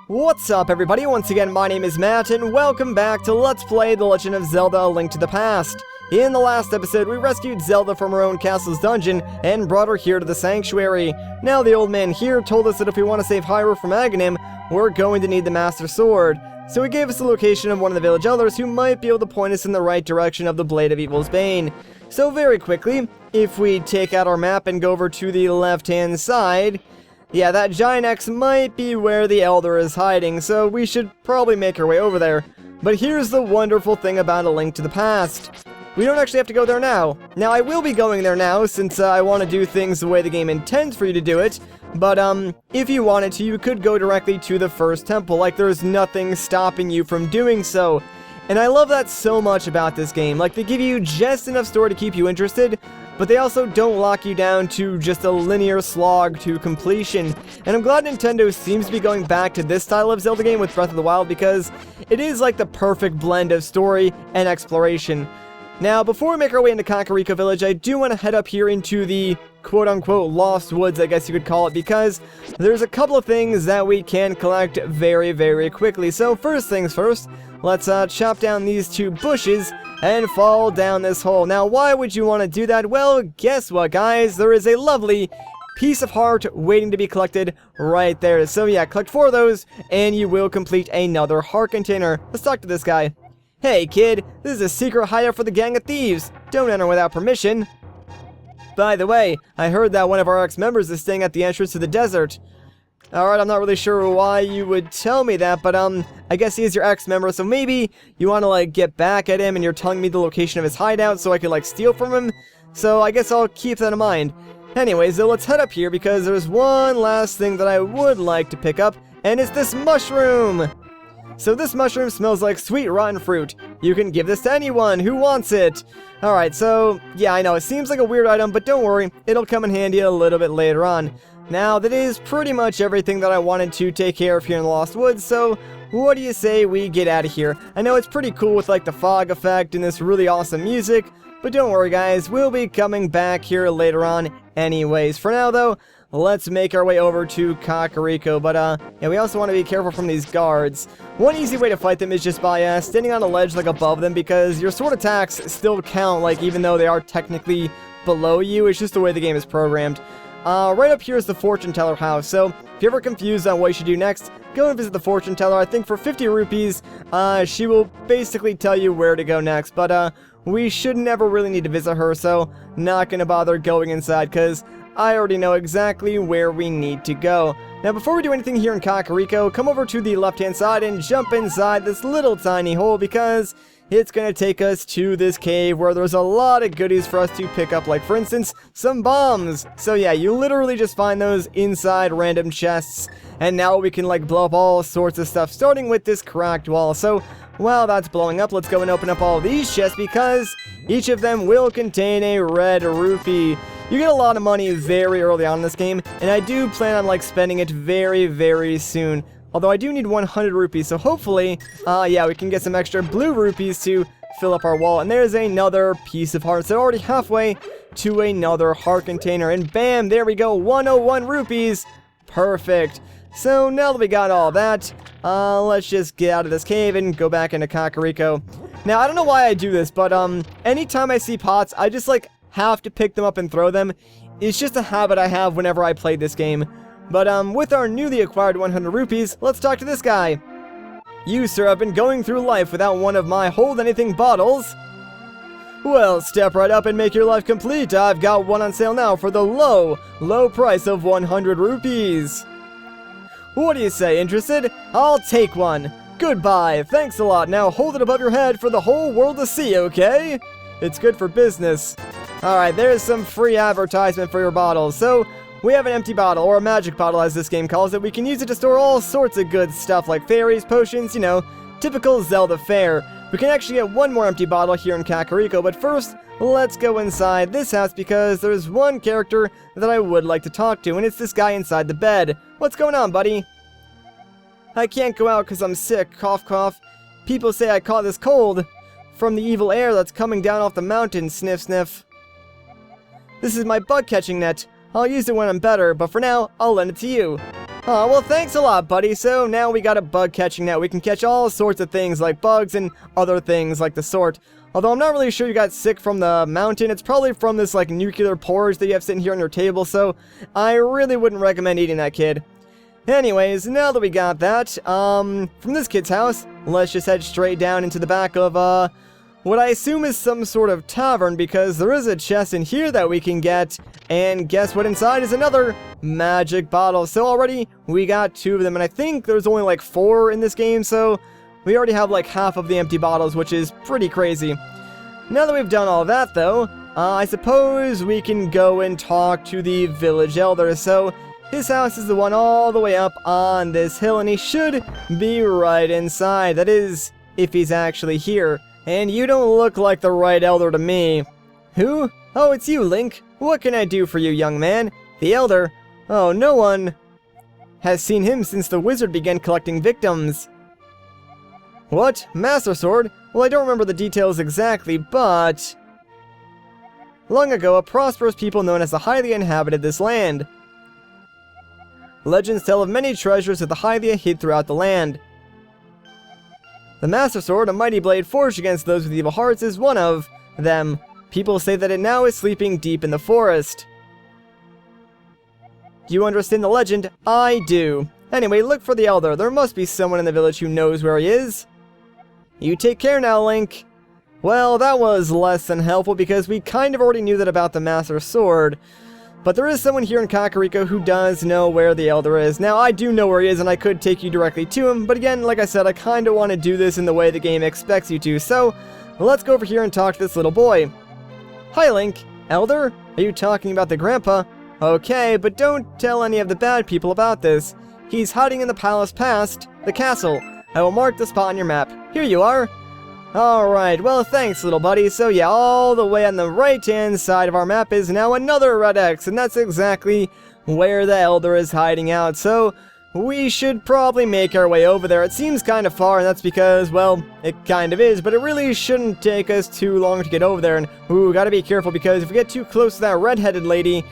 What's up everybody, once again my name is Matt and welcome back to Let's Play The Legend of Zelda: A Link to the Past. In the last episode we rescued Zelda from her own castle's dungeon and brought her here to the sanctuary. Now the old man here told us that if we want to save Hyrule from Aghanim, we're going to need the Master Sword. So he gave us the location of one of the village elders who might be able to point us in the right direction of the Blade of Evil's Bane. So very quickly, if we take out our map and go over to the left hand side, yeah, that giant X might be where the Elder is hiding, so we should probably make our way over there. But here's the wonderful thing about A Link to the Past. We don't actually have to go there now. Now, I will be going there now, since I want to do things the way the game intends for you to do it. But, if you wanted to, you could go directly to the first temple, like there's nothing stopping you from doing so. And I love that so much about this game. Like, they give you just enough story to keep you interested, but they also don't lock you down to just a linear slog to completion. And I'm glad Nintendo seems to be going back to this style of Zelda game with Breath of the Wild, because it is like the perfect blend of story and exploration. Now, before we make our way into Kakariko Village, I do want to head up here into the quote-unquote Lost Woods, I guess you could call it, because there's a couple of things that we can collect very, very quickly. So first things first, let's chop down these two bushes and fall down this hole. Now, why would you want to do that? Well, guess what, guys? There is a lovely piece of heart waiting to be collected right there. So yeah, collect 4 of those, and you will complete another heart container. Let's talk to this guy. Hey, kid, this is a secret hideout for the gang of thieves. Don't enter without permission. By the way, I heard that one of our ex-members is staying at the entrance to the desert. Alright, I'm not really sure why you would tell me that, but, I guess he is your ex-member, so maybe you want to, like, get back at him and you're telling me the location of his hideout so I could, like, steal from him? So I guess I'll keep that in mind. Anyways, though, let's head up here because there's one last thing that I would like to pick up, and it's this mushroom! So this mushroom smells like sweet rotten fruit. You can give this to anyone who wants it. Alright, so, yeah, I know, it seems like a weird item, but don't worry, it'll come in handy a little bit later on. Now, that is pretty much everything that I wanted to take care of here in the Lost Woods, so what do you say we get out of here? I know it's pretty cool with, like, the fog effect and this really awesome music, but don't worry, guys, we'll be coming back here later on anyways. For now, though, let's make our way over to Kakariko, but, yeah, we also want to be careful from these guards. One easy way to fight them is just by, standing on a ledge, like, above them, because your sword attacks still count, like, even though they are technically below you. It's just the way the game is programmed. Right up here is the fortune teller house, so if you're ever confused on what you should do next, go and visit the fortune teller. I think for 50 rupees, she will basically tell you where to go next, but, we should never really need to visit her, so not gonna bother going inside, because I already know exactly where we need to go. Now, before we do anything here in Kakariko, come over to the left-hand side and jump inside this little tiny hole, because it's gonna take us to this cave where there's a lot of goodies for us to pick up, like, for instance, some bombs. So yeah, you literally just find those inside random chests, and now we can, like, blow up all sorts of stuff, starting with this cracked wall. So while that's blowing up, let's go and open up all these chests, because each of them will contain a red rupee. You get a lot of money very early on in this game, and I do plan on, like, spending it very, very soon. Although I do need 100 rupees, so hopefully, yeah, we can get some extra blue rupees to fill up our wall. And there's another piece of heart, so already halfway to another heart container. And bam, there we go, 101 rupees. Perfect. So now that we got all that, let's just get out of this cave and go back into Kakariko. Now, I don't know why I do this, but, anytime I see pots, I just, like, have to pick them up and throw them. It's just a habit I have whenever I play this game. But, with our newly acquired 100 rupees, let's talk to this guy. You, sir, have been going through life without one of my hold-anything bottles. Well, step right up and make your life complete. I've got one on sale now for the low, low price of 100 rupees. What do you say, interested? I'll take one. Goodbye, thanks a lot. Now hold it above your head for the whole world to see, okay? It's good for business. Alright, there's some free advertisement for your bottles. So, we have an empty bottle, or a magic bottle as this game calls it. We can use it to store all sorts of good stuff like fairies, potions, you know, typical Zelda fare. We can actually get one more empty bottle here in Kakariko, but first, let's go inside this house because there's one character that I would like to talk to, and it's this guy inside the bed. What's going on, buddy? I can't go out because I'm sick, cough cough. People say I caught this cold from the evil air that's coming down off the mountain, sniff sniff. This is my bug catching net. I'll use it when I'm better, but for now, I'll lend it to you. Oh, well, thanks a lot, buddy. So now we got a bug catching net. We can catch all sorts of things like bugs and other things like the sort. Although I'm not really sure you got sick from the mountain. It's probably from this like nuclear porridge that you have sitting here on your table. So I really wouldn't recommend eating that, kid. Anyways, now that we got that, from this kid's house, let's just head straight down into the back of, what I assume is some sort of tavern, because there is a chest in here that we can get, and guess what inside is another magic bottle. So already, we got 2 of them, and I think there's only like 4 in this game, so we already have like half of the empty bottles, which is pretty crazy. Now that we've done all that, though, I suppose we can go and talk to the village elder. So his house is the one all the way up on this hill, and he should be right inside. That is, if he's actually here. And you don't look like the right elder to me. Who? Oh, it's you, Link. What can I do for you, young man? The elder? Oh, no one has seen him since the wizard began collecting victims. What? Master Sword? Well, I don't remember the details exactly, but long ago, a prosperous people known as the Hylia inhabited this land. Legends tell of many treasures that the Hylia hid throughout the land. The Master Sword, a mighty blade forged against those with evil hearts, is one of them. People say that it now is sleeping deep in the forest. Do you understand the legend? I do. Anyway, look for the elder. There must be someone in the village who knows where he is. You take care now, Link. Well, that was less than helpful because we kind of already knew that about the Master Sword. But there is someone here in Kakariko who does know where the elder is. Now, I do know where he is, and I could take you directly to him, but again, like I said, I kind of want to do this in the way the game expects you to, so let's go over here and talk to this little boy. Hi, Link. Elder? Are you talking about the grandpa? Okay, but don't tell any of the bad people about this. He's hiding in the palace past the castle. I will mark the spot on your map. Here you are. Alright, well thanks little buddy. So yeah, all the way on the right hand side of our map is now another red X, and that's exactly where the elder is hiding out. So we should probably make our way over there. It seems kind of far, and that's because, well, it kind of is, but it really shouldn't take us too long to get over there. And ooh, gotta be careful, because if we get too close to that red-headed lady,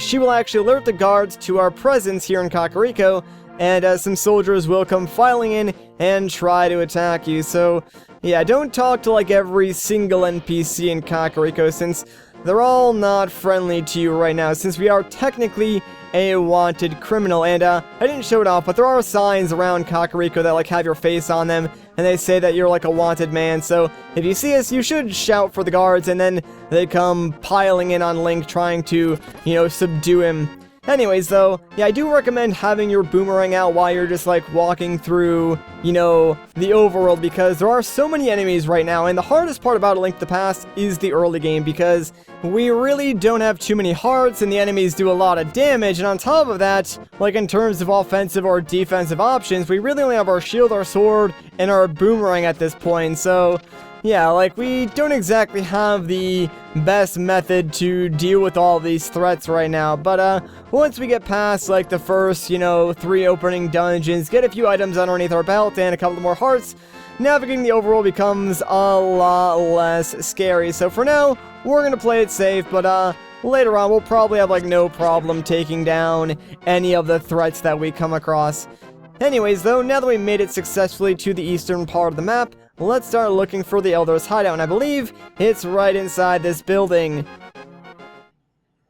she will actually alert the guards to our presence here in Kakariko, and some soldiers will come filing in and try to attack you. So yeah, don't talk to like every single NPC in Kakariko, since they're all not friendly to you right now, since we are technically a wanted criminal. And I didn't show it off, but there are signs around Kakariko that like have your face on them, and they say that you're like a wanted man. So if you see us, you should shout for the guards, and then they come piling in on Link, trying to, you know, subdue him. Anyways, though, yeah, I do recommend having your boomerang out while you're just, like, walking through, you know, the overworld, because there are so many enemies right now, and the hardest part about A Link to the Past is the early game, because we really don't have too many hearts, and the enemies do a lot of damage, and on top of that, like, in terms of offensive or defensive options, we really only have our shield, our sword, and our boomerang at this point. So yeah, like, we don't exactly have the best method to deal with all these threats right now, but once we get past, like, the first, you know, 3 opening dungeons, get a few items underneath our belt and a couple more hearts, navigating the overworld becomes a lot less scary. So for now, we're gonna play it safe, but later on, we'll probably have, like, no problem taking down any of the threats that we come across. Anyways, though, now that we made it successfully to the eastern part of the map, let's start looking for the Elders Hideout, and I believe it's right inside this building.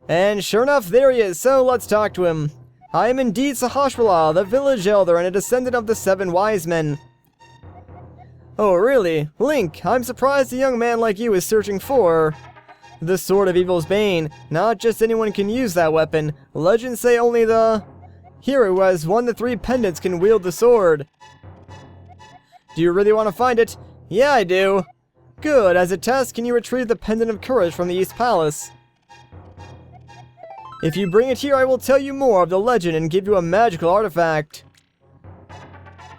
And sure enough, there he is, so let's talk to him. I am indeed Sahasrahla, the village elder and a descendant of the 7 wise men. Oh, really? Link, I'm surprised a young man like you is searching for the Sword of Evil's Bane. Not just anyone can use that weapon. Legends say only the hero who has won the 3 pendants can wield the sword. Do you really want to find it? Yeah, I do. Good. As a test, can you retrieve the Pendant of Courage from the East Palace? If you bring it here, I will tell you more of the legend and give you a magical artifact.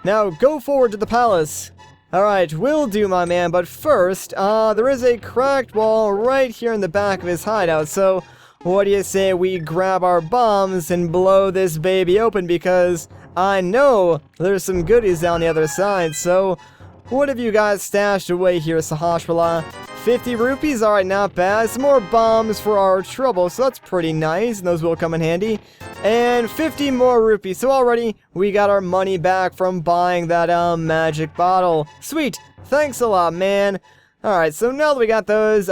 Now, go forward to the palace. Alright, will do, my man, but first, there is a cracked wall right here in the back of his hideout, so what do you say we grab our bombs and blow this baby open, because I know there's some goodies down the other side. So what have you guys stashed away here, Sahasrahla? 50 rupees? Alright, not bad. Some more bombs for our trouble, so that's pretty nice, and those will come in handy. and 50 more rupees. So already, we got our money back from buying that, magic bottle. Sweet! Thanks a lot, man. Alright, so now that we got those,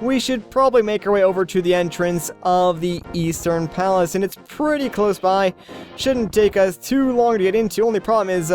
we should probably make our way over to the entrance of the Eastern Palace, and it's pretty close by. Shouldn't take us too long to get into. Only problem is,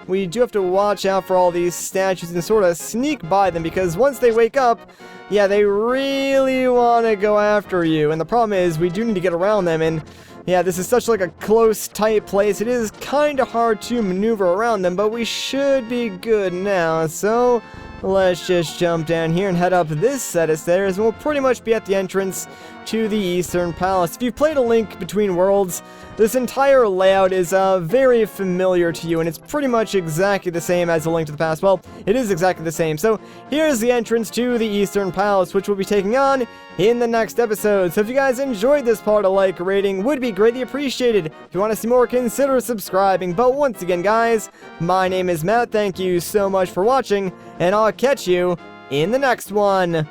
we do have to watch out for all these statues and sort of sneak by them, because once they wake up, yeah, they really want to go after you. And the problem is, we do need to get around them, and yeah, this is such like a close, tight place. It is kind of hard to maneuver around them, but we should be good now. So let's just jump down here and head up this set of stairs, and we'll pretty much be at the entrance to the Eastern Palace. If you've played A Link Between Worlds, this entire layout is very familiar to you, and it's pretty much exactly the same as A Link to the Past. Well, it is exactly the same. So here's the entrance to the Eastern Palace, which we'll be taking on in the next episode. So if you guys enjoyed this part, a like rating would be greatly appreciated. If you want to see more, consider subscribing. But once again, guys, my name is Matt. Thank you so much for watching, and I'll catch you in the next one.